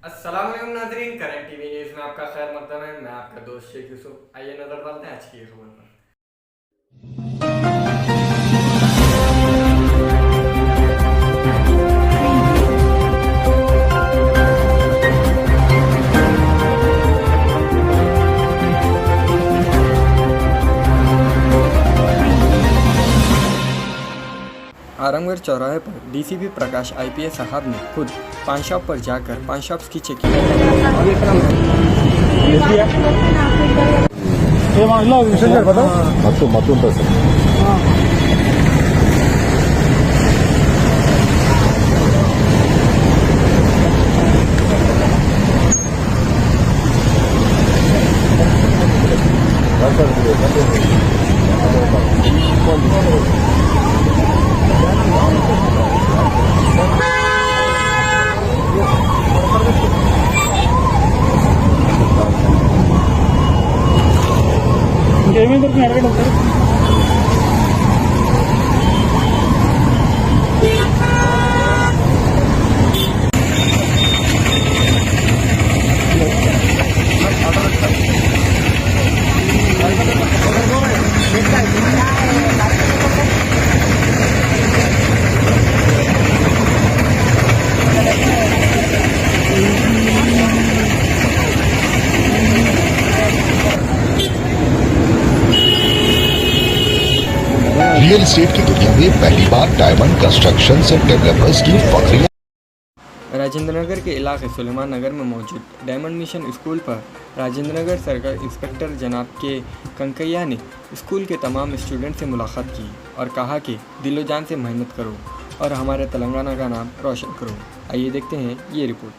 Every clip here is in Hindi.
अस्सलाम वालेकुम नाज़रीन, करंट टीवी न्यूज़ में आपका खैर मकदम है। मैं आपका दोस्त शेख यूसुफ। आइए नज़र डालते हैं आज की खबर पर। आरामगढ़ चौराहे पर डीसीपी प्रकाश आईपीएस साहब ने खुद पान शॉप पर जाकर पान शॉप्स की चेकिंग रियल एस्टेट की दुनिया में पहली बार डायमंड कंस्ट्रक्शन एंड डेवलपर्स की फखरिया। राजेंद्र नगर के इलाके सुलेमान नगर में मौजूद डायमंड मिशन स्कूल पर राजेंद्र नगर सर्कल इंस्पेक्टर जनाब के कंकैया ने स्कूल के तमाम स्टूडेंट से मुलाकात की और कहा कि दिलो जान से मेहनत करो और हमारे तेलंगाना का नाम रोशन करो। आइए देखते हैं ये रिपोर्ट।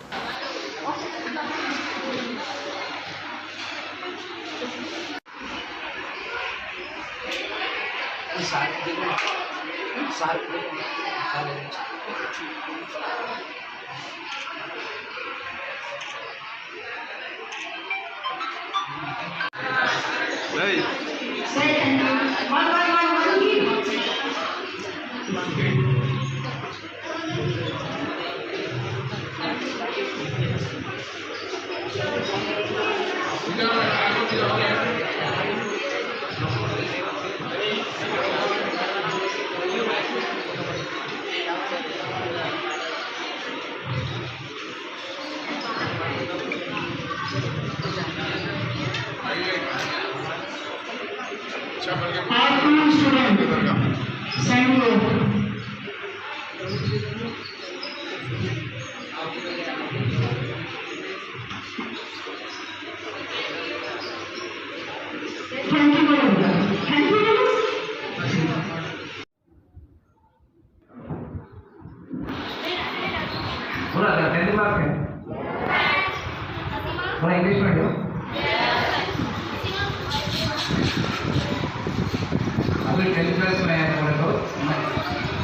इंग्लिश मीडियम अभी 10th क्लास में आया था तो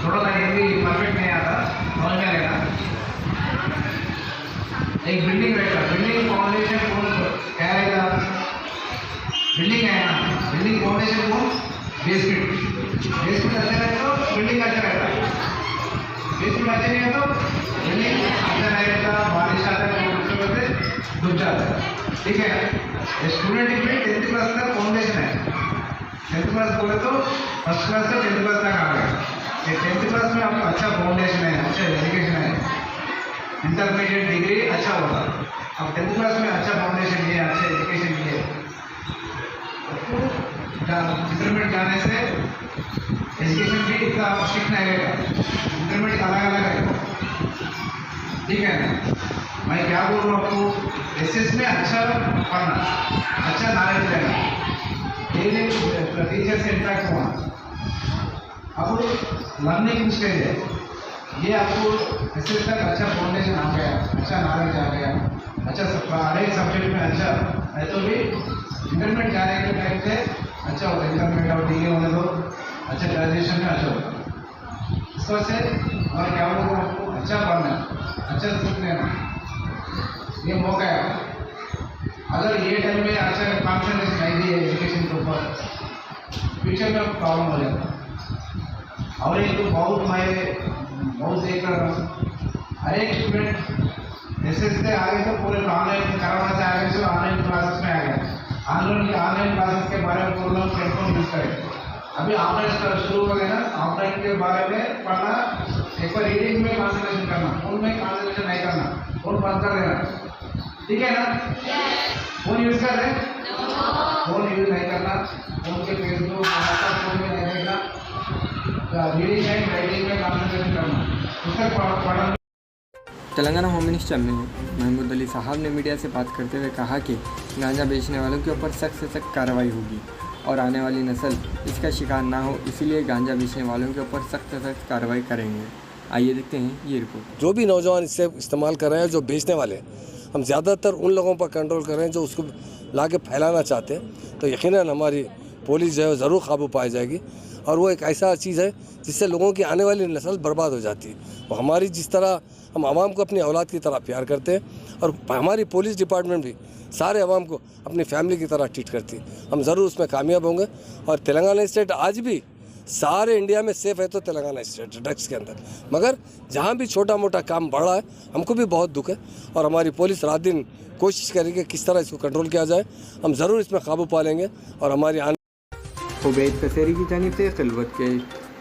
थोड़ा सा हिंदी परफेक्ट नहीं आता, समझ में आएगा। एक बिल्डिंग रहेगा, बिल्डिंग फाउंडेशन कौन क्या रहेगा? बिल्डिंग है ना, बिल्डिंग फाउंडेशन कौन? बेसमेंट अच्छा रहे तो बिल्डिंग अच्छा रहता है, बेसमेंट अच्छा नहीं है तो बिल्डिंग अच्छा रहेगा। बारिश आता है तो डूब जाता है, ठीक है। स्टूडेंट में 10th क्लास का फाउंडेशन है। 10th क्लास बोले तो फर्स्ट क्लास से 10th क्लास तक आ गया। 10th क्लास में आपका अच्छा फाउंडेशन है, अच्छा एजुकेशन है, इंटरमीडिएट डिग्री अच्छा होगा। अब 10th क्लास में अच्छा फाउंडेशन है, अच्छा एजुकेशन है, इंटरमीडिएट जाने से एजुकेशन भी इतना स्ट्रिक्ट नहीं रहेगा, इंटरमीडिएट अलग अलग है, ठीक है ना। मैं क्या बोल रहा हूँ आपको, एसएस में अच्छा पढ़ना, अच्छा नॉलेज लेना, डेली टीचर से इंटरेक्ट होना, अब लर्निंग स्टेज है। ये आपको एसएस तक अच्छा फाउंडेशन आ गया, अच्छा नॉलेज आ गया, अच्छा हर एक सब्जेक्ट में अच्छा है तो भी इंटरमीडिएट जाने के टाइम से अच्छा होता है। इंटरमीडिएट और डिग्री होने दो, अच्छा ग्रेजुएशन में अच्छा होता है। इस वजह से और क्या बोल रहा हूँ आपको, अच्छा पढ़ना, अच्छा सीख लेना, ये मौका है। अगर ये टाइम में अच्छा कॉन्सेंट्रेशन नहीं दिए एजुकेशन के ऊपर, फ्यूचर में प्रॉब्लम हो जाता है। और ये तो बहुत मैं बहुत देख रहा हूँ, हर एक स्टूडेंट एसएस से आगे तो पूरे ऑनलाइन कोरोना से आगे से ऑनलाइन क्लासेस में आ गया। ऑनलाइन क्लासेस के बारे में पूरे लोग प्लेटफॉर्म यूज करें। अभी ऑनलाइन शुरू हो गया ना, ऑनलाइन के बारे में पढ़ना, एक बार रीडिंग में कॉन्सेंट्रेशन करना, फोन में कॉन्सेंट्रेशन नहीं करना, फोन बंद कर देना, ठीक है ना? फोन यूज कर रहे, फोन यूज नहीं करना, फोन के फेसबुक फोन में नहीं देखना, रीडिंग में राइटिंग में कॉन्सेंट्रेशन करना, पुस्तक पढ़ना। तेलंगाना होम मिनिस्टर ने महमूद अली साहब ने मीडिया से बात करते हुए कहा कि गांजा बेचने वालों के ऊपर सख्त से सख्त कार्रवाई होगी और आने वाली नस्ल इसका शिकार ना हो, इसीलिए गांजा बेचने वालों के ऊपर सख्त से सख्त कार्रवाई करेंगे। आइए देखते हैं ये रिपोर्ट। जो भी नौजवान इससे इस्तेमाल कर रहे हैं, जो बेचने वाले हैं, हम ज़्यादातर उन लोगों पर कंट्रोल कर रहे हैं जो उसको ला के फैलाना चाहते हैं। तो यकीनन हमारी पुलिस जो है ज़रूर काबू पाई जाएगी और वो एक ऐसा चीज़ है जिससे लोगों की आने वाली नस्ल बर्बाद हो जाती है। और हमारी जिस तरह हम आवाम को अपनी औलाद की तरह प्यार करते हैं और हमारी पुलिस डिपार्टमेंट भी सारे आवाम को अपनी फैमिली की तरह ट्रीट करती है, हम ज़रूर उसमें कामयाब होंगे। और तेलंगाना स्टेट आज भी सारे इंडिया में सेफ़ है तो तेलंगाना स्टेट ड्रग्स के अंदर, मगर जहाँ भी छोटा मोटा काम बढ़ रहा है हमको भी बहुत दुख है और हमारी पुलिस रात दिन कोशिश करेगी किस तरह इसको कंट्रोल किया जाए। हम ज़रूर इसमें काबू पा लेंगे और हमारी उबैद कसेरी की जानिब से खिलवत के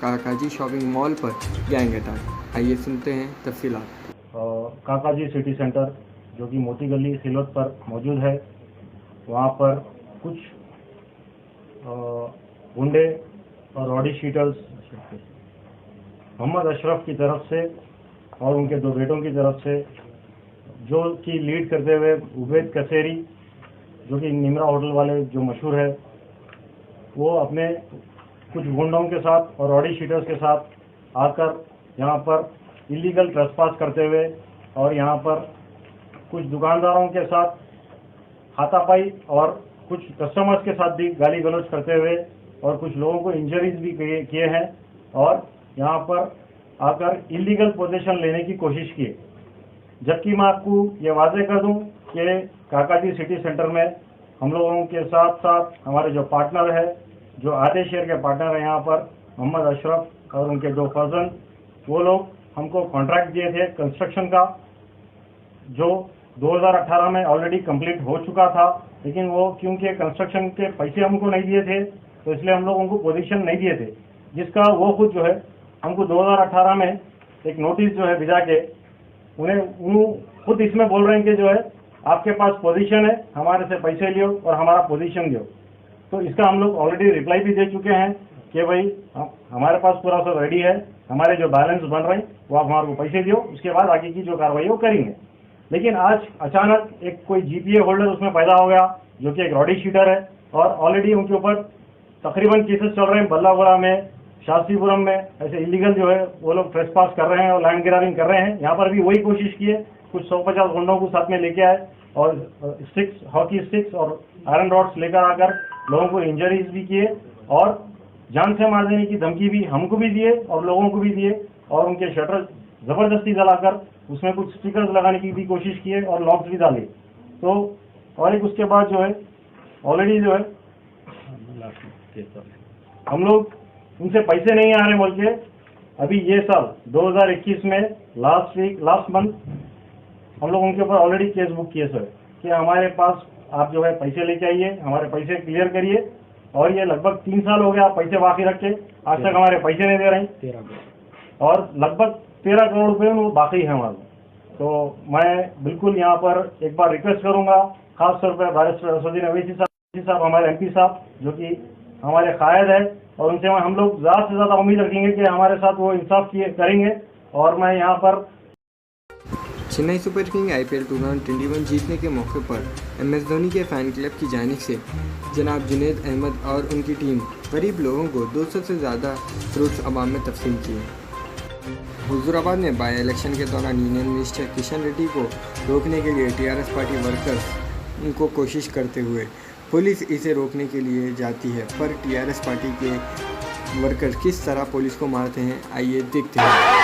काकाजी शॉपिंग मॉल पर गैंग अटैक। आइए सुनते हैं तफसीलात। काकाजी सिटी सेंटर जो कि मोती गली खिलवत पर मौजूद है, वहाँ पर कुछ गुंडे और रॉडी शीटर्स मोहम्मद अशरफ की तरफ से और उनके दो बेटों की तरफ से, जो कि लीड करते हुए उबैद कसेरी जो कि निमरा होटल वाले जो मशहूर है, वो अपने कुछ गुंडों के साथ और रॉडी शीटर्स के साथ आकर यहाँ पर इलीगल ट्रेसपास करते हुए और यहाँ पर कुछ दुकानदारों के साथ हाथापाई और कुछ कस्टमर्स के साथ भी गाली गलौज करते हुए और कुछ लोगों को इंजरीज भी किए हैं और यहाँ पर आकर इलीगल पोजीशन लेने की कोशिश की। जबकि मैं आपको ये वाजे कर दूं कि काकाजी सिटी सेंटर में हम लोगों के साथ साथ हमारे जो पार्टनर है, जो आधे शेयर के पार्टनर हैं यहाँ पर, मोहम्मद अशरफ और उनके दो कज़न, वो लोग हमको कॉन्ट्रैक्ट दिए थे कंस्ट्रक्शन का, जो 2018 में ऑलरेडी कंप्लीट हो चुका था, लेकिन वो क्योंकि कंस्ट्रक्शन के पैसे हमको नहीं दिए थे तो इसलिए हम लोग उनको पोजीशन नहीं दिए थे, जिसका वो खुद जो है हमको 2018 में एक नोटिस जो है भिजा के उन्हें खुद इसमें बोल रहे हैं कि जो है आपके पास पोजीशन है, हमारे से पैसे लियो और हमारा पोजीशन दियो। तो इसका हम लोग ऑलरेडी रिप्लाई भी दे चुके हैं कि भाई हमारे पास पूरा सब रेडी है, हमारे जो बैलेंस बन रहे हैं वो आप हमारे को पैसे दियो, उसके बाद आगे की जो कार्रवाई वो करेंगे। लेकिन आज अचानक एक कोई जीपीए होल्डर उसमें पैदा हो गया जो कि एक रॉडी शीटर है और ऑलरेडी उनके ऊपर तकरीबन केसेस चल रहे हैं। बल्लागुड़ा में, शास्त्रीपुरम में ऐसे इलीगल जो है वो लोग ट्रेसपास कर रहे हैं और लैंड ग्रैबिंग कर रहे हैं। यहाँ पर भी वही कोशिश की है, कुछ 150 गुंडों को साथ में लेके आए और स्टिक्स, हॉकी स्टिक्स और आयरन रॉड्स लेकर आकर लोगों को इंजरीज भी किए और जान से मार देने की धमकी भी हमको भी दिए और लोगों को भी दिए और उनके शटर जबरदस्ती जलाकर उसमें कुछ स्टिकर्स लगाने की भी कोशिश की है और लॉक्स भी डाले। तो और एक उसके बाद जो है ऑलरेडी जो है हम लोग उनसे पैसे नहीं आ रहे बोल के अभी ये साल 2021 में लास्ट मंथ हम लोग उनके ऊपर ऑलरेडी केस बुक किए सर कि हमारे पास आप जो है पैसे लेके आइए, हमारे पैसे क्लियर करिए। और ये लगभग 3 साल हो गया आप पैसे बाकी रख के, आज तक हमारे पैसे नहीं दे रहे हैं और लगभग 13 करोड़ रुपए वो बाकी है हमारे। तो मैं बिल्कुल यहाँ पर एक बार रिक्वेस्ट करूंगा, खास तौर पर बैरिस्टर असदुद्दीन अवैसी साहब हमारे एमपी साहब जो कि हमारे कायद है, और उनसे हम लोग ज़्यादा से ज़्यादा उम्मीद रखेंगे कि हमारे साथ वो इंसाफ करेंगे। और मैं यहाँ पर चेन्नई सुपर किंग IPL 2021 जीतने के मौके पर MS धोनी के फ़ैन क्लब की जानिब से जनाब जुनैद अहमद और उनकी टीम गरीब लोगों को 200 से ज़्यादा फ्रूट्स अवाम में तकसीम किए। हुजूराबाद में बाई इलेक्शन के दौरान यूनियन मिनिस्टर किशन रेड्डी को रोकने के लिए TRS पार्टी वर्कर्स उनको कोशिश करते हुए पुलिस इसे रोकने के लिए जाती है, पर TRS पार्टी के वर्कर्स किस तरह पुलिस को मारते हैं, आइए देखते हैं।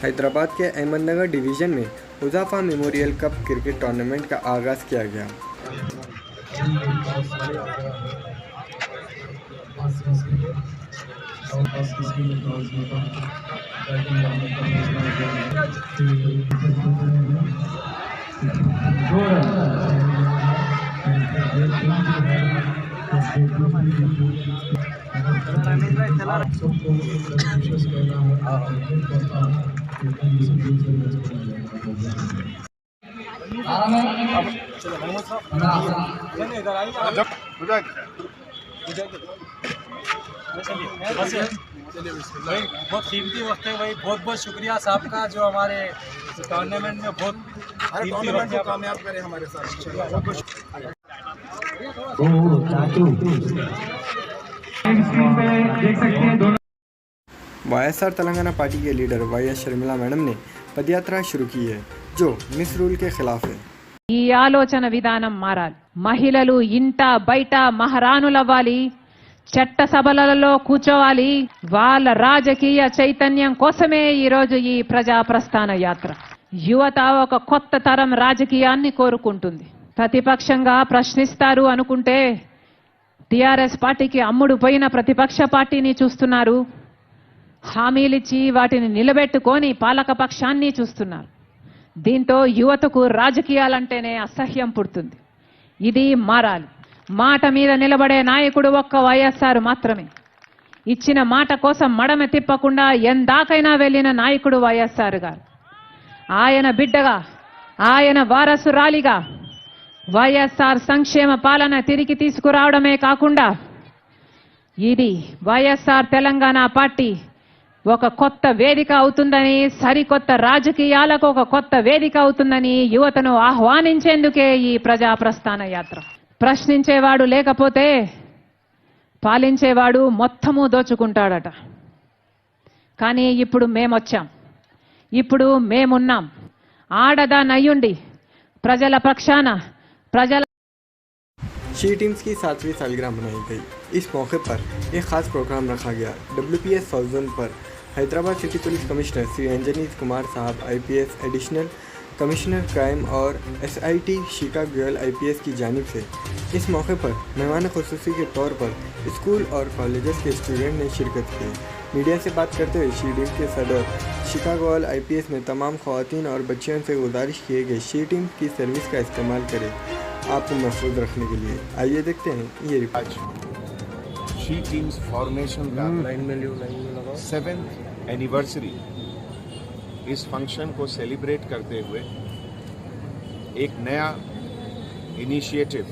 हैदराबाद के अहमदनगर डिवीज़न में हुज़ाफा मेमोरियल कप क्रिकेट टूर्नामेंट का आगाज़ किया गया। भाई बहुत कीमती वक्त है भाई, बहुत बहुत शुक्रिया साहब का जो हमारे टूर्नामेंट में बहुत कीमती वक्त को कामयाब करे हमारे साथ। YSR तेलंगाना पार्टी के लीडर YS शर्मिला मैडम ने पदयात्रा शुरू की है जो मिस रूल के खिलाफ है। ఈ ఆలోచన విధానం మారాలి. మహిళలు ఇంట బయట మహారాణులవ్వాలి, చట్ట సభలలో కూర్చోవాలి. వాళ్ళ రాజకీయ చైతన్యం కోసమే ఈ రోజు ఈ ప్రజా ప్రస్థాన యాత్ర. యువత ఒక కొత్త తరం రాజకీయాన్ని కోరుకుంటుంది. ప్రతిపక్షంగా ప్రశ్నిస్తారు అనుకుంటే టిఆర్ఎస్ పార్టీకి అమ్ముడు పోయిన ప్రతిపక్ష పార్టీని చూస్తున్నారు. హామీలిచ్చి వాటిని నిలబెట్టుకొని పాలక పక్షాన్ని చూస్తున్నారు. దీంతో యువతకు రాజకీయాలంటేనే అసహ్యం పుడుతుంది. ఇది మారాలి. మాట మీద నిలబడే నాయకుడు ఒక్క వైఎస్ఆర్ మాత్రమే. ఇచ్చిన మాట కోసం మడమ తిప్పకుండా ఎందాకైనా వెళ్ళిన నాయకుడు వైఎస్ఆర్ గారు. ఆయన బిడ్డగా, ఆయన వారసురాలిగా వైఎస్ఆర్ సంక్షేమ పాలన తిరిగి తీసుకురావడమే కాకుండా ఇది వైఎస్ఆర్ తెలంగాణ పార్టీ ఒక కొత్త వేదిక అవుతుందని, సరికొత్త రాజకీయాలకు ఒక కొత్త వేదిక అవుతుందని యువతను ఆహ్వానించేందుకే ఈ ప్రజా ప్రస్థాన యాత్ర. ప్రశ్నించేవాడు లేకపోతే పాలించేవాడు మొత్తము దోచుకుంటాడట. కానీ ఇప్పుడు మేమొచ్చాం, ఇప్పుడు మేమున్నాం. ఆడదానయ్యుండి ప్రజల పక్షాన ప్రజల शी टीम्स की 7वीं सालगिरह मनाई गई। इस मौके पर एक खास प्रोग्राम रखा गया। WPS साउथ जोन पर Hyderabad city police commissioner Shri Anjanish Kumar साहब IPS एडिशनल कमिश्नर क्राइम और SIT शिका गोयल IPS की जानिब से इस मौके पर मेहमान खुसूसी के तौर पर स्कूल और कॉलेजेस के स्टूडेंट ने शिरकत की। मीडिया से बात करते हुए शी टीम के सदर शिका गोयल IPS ने तमाम ख़वातीन और बच्चियों से गुजारिश किए गए शी टीम की सर्विस का इस्तेमाल करें आपको महफूज रखने के लिए। आइए देखते हैं ये रिपोर्ट। शी टीम्स फॉर्मेशन का 7th एनिवर्सरी इस फंक्शन को सेलिब्रेट करते हुए एक नया इनिशिएटिव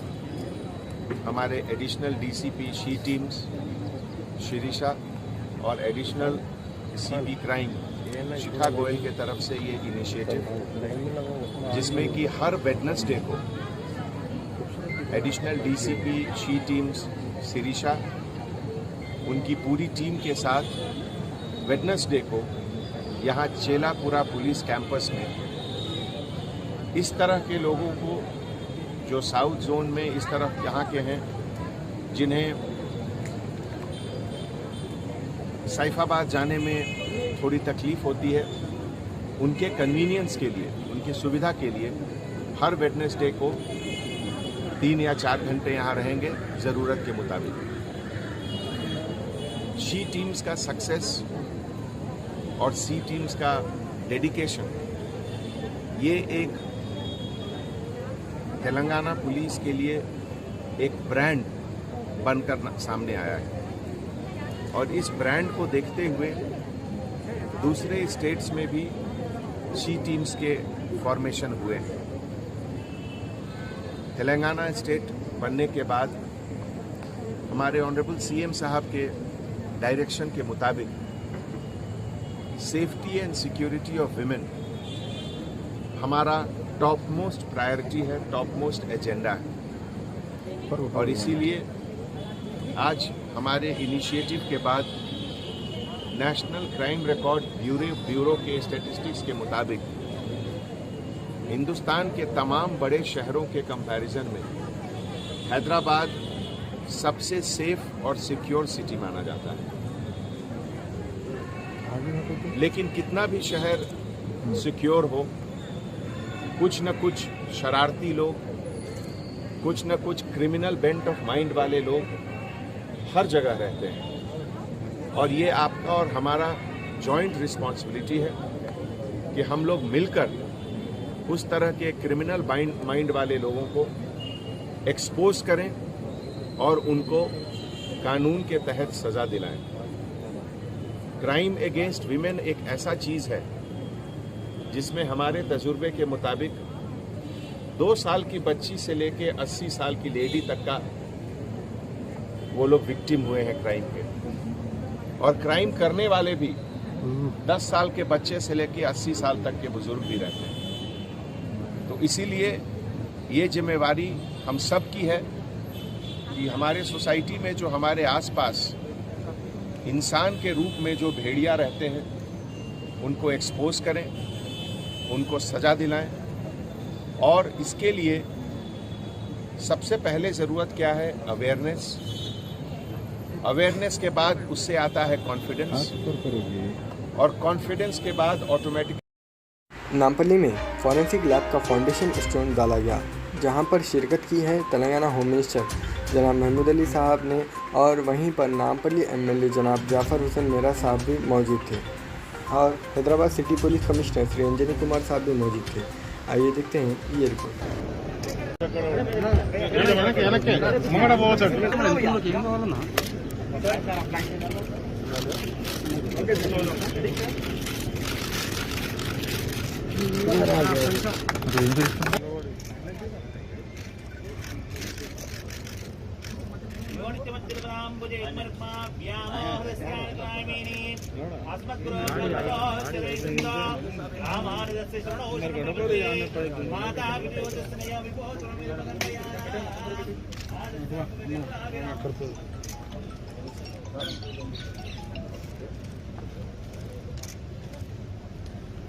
हमारे additional DCP she teams Shirisha और एडिशनल CP क्राइम शिखा गोयल के तरफ से ये इनिशिएटिव जिसमें कि हर वेडनेसडे को additional DCP she teams Shirisha उनकी पूरी टीम के साथ वेडनेसडे को यहाँ चेलापुरा पुलिस कैंपस में इस तरह के लोगों को जो साउथ जोन में इस तरफ यहाँ के हैं जिन्हें सैफाबाद जाने में थोड़ी तकलीफ होती है, उनके कन्वीनियंस के लिए, उनकी सुविधा के लिए हर वेडनेसडे को 3 या 4 घंटे यहाँ रहेंगे ज़रूरत के मुताबिक। शी टीम्स का सक्सेस और सी टीम्स का डेडिकेशन ये एक तेलंगाना पुलिस के लिए एक ब्रांड बनकर सामने आया है और इस ब्रांड को देखते हुए दूसरे स्टेट्स में भी शी टीम्स के फॉर्मेशन हुए हैं। तेलंगाना स्टेट बनने के बाद हमारे ऑनरेबल CM साहब के डायरेक्शन के मुताबिक safety and security of women हमारा टॉप मोस्ट प्रायोरिटी है, टॉप मोस्ट एजेंडा है और इसीलिए आज हमारे इनिशिएटिव के बाद नेशनल क्राइम रिकॉर्ड ब्यूरो के स्टैटिस्टिक्स के मुताबिक हिंदुस्तान के तमाम बड़े शहरों के कंपैरिजन में हैदराबाद सबसे सेफ और सिक्योर सिटी माना जाता है। लेकिन कितना भी शहर सिक्योर हो। कुछ न कुछ शरारती लोग, कुछ न कुछ क्रिमिनल बेंट ऑफ माइंड वाले लोग हर जगह रहते हैं और ये आपका और हमारा जॉइंट रिस्पॉन्सिबिलिटी है कि हम लोग मिलकर उस तरह के क्रिमिनल माइंड वाले लोगों को एक्सपोज करें और उनको कानून के तहत सज़ा दिलाएं। क्राइम अगेंस्ट विमेन एक ऐसा चीज़ है जिसमें हमारे तजुर्बे के मुताबिक 2 साल की बच्ची से लेके 80 साल की लेडी तक का वो लोग विक्टिम हुए हैं क्राइम के, और क्राइम करने वाले भी 10 साल के बच्चे से लेके 80 साल तक के बुजुर्ग भी रहते हैं। तो इसीलिए ये जिम्मेवारी हम सब की है कि हमारे सोसाइटी में जो हमारे आसपास इंसान के रूप में जो भेड़िया रहते हैं उनको एक्सपोज करें, उनको सज़ा दिलाएं। और इसके लिए सबसे पहले ज़रूरत क्या है? अवेयरनेस। अवेयरनेस के बाद उससे आता है कॉन्फिडेंस, और कॉन्फिडेंस के बाद ऑटोमेटिक। नामपल्ली में फॉरेंसिक लैब का फाउंडेशन स्टोन डाला गया, जहां पर शिरकत की है तेलंगाना होम मिनिस्टर जनाब महमूद अली साहब ने, और वहीं पर नामपल्ली एमएलए जनाब जाफ़र हुसैन मेरा साहब भी मौजूद थे, और Hyderabad city police commissioner Shri Anjani Kumar साहब भी मौजूद थे। आइए देखते हैं ये रिपोर्ट।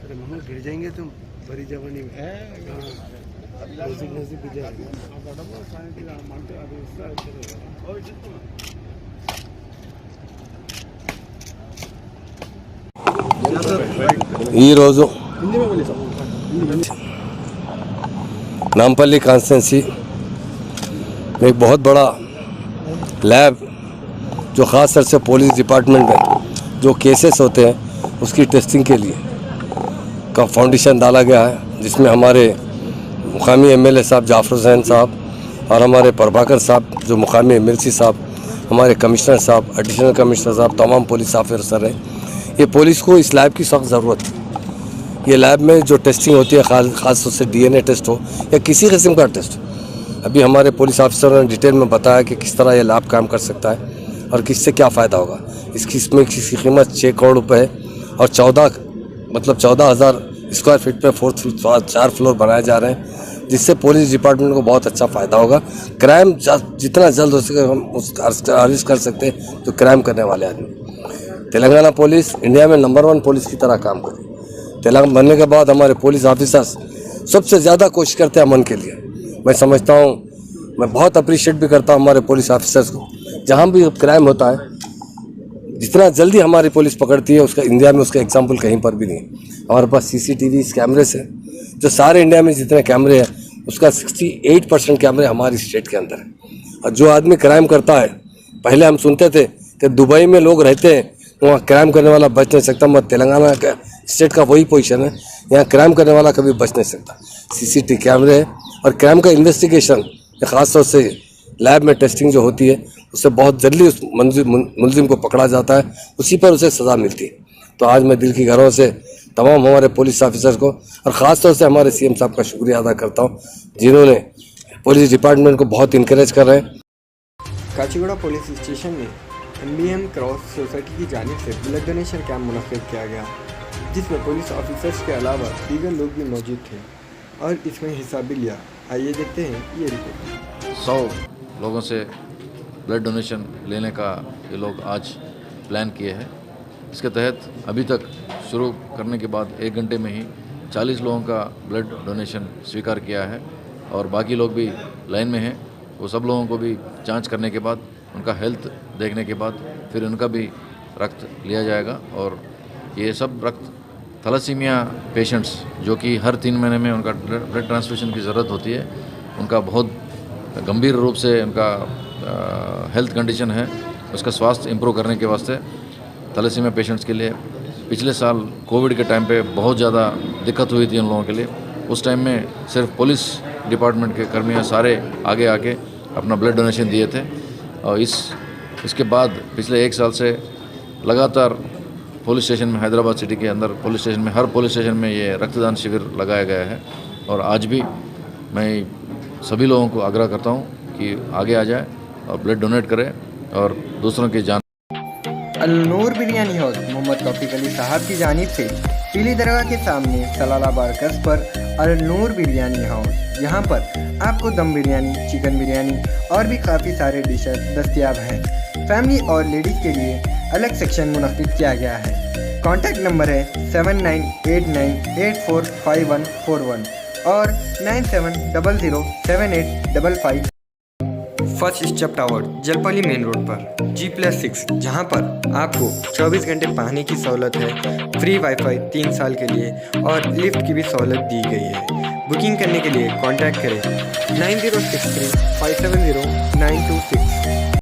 अरे मामा गिर जाएंगे तुम बड़ी जवानी में। नजदीक गिर जाएंगे। ఈరోజు नामपल्ली कॉन्स्टिट्यूंसी में एक बहुत बड़ा लैब जो ख़ास तौर से पुलिस डिपार्टमेंट में जो केसेस होते हैं उसकी टेस्टिंग के लिए का फाउंडेशन डाला गया है, जिसमें हमारे मुकामी एमएलए साहब जाफ़र हुसैन साहब और हमारे प्रभाकर साहब जो मुकामी एमएलसी साहब, हमारे कमिश्नर साहब, एडिशनल कमिश्नर साहब, तमाम पुलिस ऑफिसर हैं। ये पुलिस को इस लैब की सख्त ज़रूरत है। ये लैब में जो टेस्टिंग होती है, ख़ास तौर से डीएनए टेस्ट हो या किसी किस्म का टेस्ट, अभी हमारे पुलिस ऑफिसरों ने डिटेल में बताया कि किस तरह ये लैब काम कर सकता है और किससे क्या फ़ायदा होगा। इसमें इसकी कीमत 6 करोड़ रुपये है और 14,000 स्क्वायर फीट पे 4 फ्लोर बनाए जा रहे हैं, जिससे पुलिस डिपार्टमेंट को बहुत अच्छा फ़ायदा होगा। क्राइम जितना जल्द हो सके हम उसका अरेस्ट कर सकते हैं तो क्राइम करने वाले आदमी। तेलंगाना पुलिस इंडिया में नंबर 1 पुलिस की तरह काम करे। तेलंगाना बनने के बाद हमारे पुलिस ऑफिसर्स सबसे ज़्यादा कोशिश करते हैं अमन के लिए। मैं समझता हूँ, मैं बहुत अप्रिशिएट भी करता हूँ हमारे पुलिस ऑफिसर्स को। जहाँ भी क्राइम होता है, जितना जल्दी हमारी पुलिस पकड़ती है, उसका इंडिया में उसका एग्जाम्पल कहीं पर भी नहीं है। हमारे पास सीसीटीवी कैमरे से जो सारे इंडिया में जितने कैमरे हैं उसका 68% कैमरे हमारी स्टेट के अंदर है। और जो आदमी क्राइम करता है, पहले हम सुनते थे कि दुबई में लोग रहते हैं वहाँ क्राइम करने वाला बच नहीं सकता, मगर तेलंगाना का स्टेट का वही पोजीशन है, यहाँ क्राइम करने वाला कभी बच नहीं सकता। सीसीटीवी कैमरे है और क्राइम का इन्वेस्टिगेशन खासतौर से लैब में टेस्टिंग जो होती है उससे बहुत जल्दी उस मुलजिम को पकड़ा जाता है, उसी पर उसे सज़ा मिलती है। तो आज मैं दिल की गहराइयों से तमाम हमारे पुलिस ऑफिसर्स को और ख़ास तौर से हमारे सीएम साहब का शुक्रिया अदा करता हूँ, जिन्होंने पुलिस डिपार्टमेंट को बहुत इनकरेज कर रहे हैं। काचीगुड़ा पुलिस स्टेशन में एमबीएम क्रॉस सोसाइटी की जानिब से ब्लड डोनेशन कैंप मुनक्किद किया गया, जिसमें पुलिस ऑफिसर्स के अलावा दीगर लोग भी मौजूद थे और इसमें हिस्सा भी लिया। आइए देखते हैं ये रिपोर्ट। 100 लोगों से ब्लड डोनेशन लेने का ये लोग आज प्लान किए हैं। इसके तहत अभी तक शुरू करने के बाद 1 घंटे में ही 40 लोगों का ब्लड डोनेशन स्वीकार किया है और बाकी लोग भी लाइन में हैं। वो सब लोगों को भी जांच करने के बाद, उनका हेल्थ देखने के बाद फिर उनका भी रक्त लिया जाएगा और ये सब रक्त थैलेसीमिया पेशेंट्स जो कि हर 3 महीने में उनका ब्लड ट्रांसफ्यूशन की ज़रूरत होती है, उनका बहुत गंभीर रूप से उनका हेल्थ कंडीशन है, उसका स्वास्थ्य इम्प्रूव करने के वास्ते थैलेसीमिया पेशेंट्स के लिए पिछले साल कोविड के टाइम पे बहुत ज़्यादा दिक्कत हुई थी उन लोगों के लिए। उस टाइम में सिर्फ पुलिस डिपार्टमेंट के कर्मी सारे आगे आके अपना ब्लड डोनेशन दिए थे और इसके बाद पिछले 1 साल से लगातार पुलिस स्टेशन में, हैदराबाद सिटी के अंदर पुलिस स्टेशन में, हर पुलिस स्टेशन में ये रक्तदान शिविर लगाया गया है। और आज भी मैं सभी लोगों को आग्रह करता हूँ कि आगे आ जाए और ब्लड डोनेट करें और दूसरों की जान। अल-नूर बिरयानी हाउस मोहम्मद तौफीक अली साहब की जानिब से पीली दरगाह के सामने सलाला बारकस पर अल-नूर बिरयानी हाउस। यहाँ पर आपको दम बिरयानी, चिकन बिरयानी और भी काफ़ी सारे डिशेस दस्तयाब हैं। फैमिली और लेडीज़ के लिए अलग सेक्शन मुनक्किद किया गया है। कॉन्टैक्ट नंबर है 7989845141 और 97007855। First step tower जलपली main road पर G+6, जहां पर आपको 24 घंटे पानी की सहूलत है, फ्री वाईफाई 3 साल के लिए और लिफ्ट की भी सहूलत दी गई है। बुकिंग करने के लिए कांटेक्ट करें 9063 570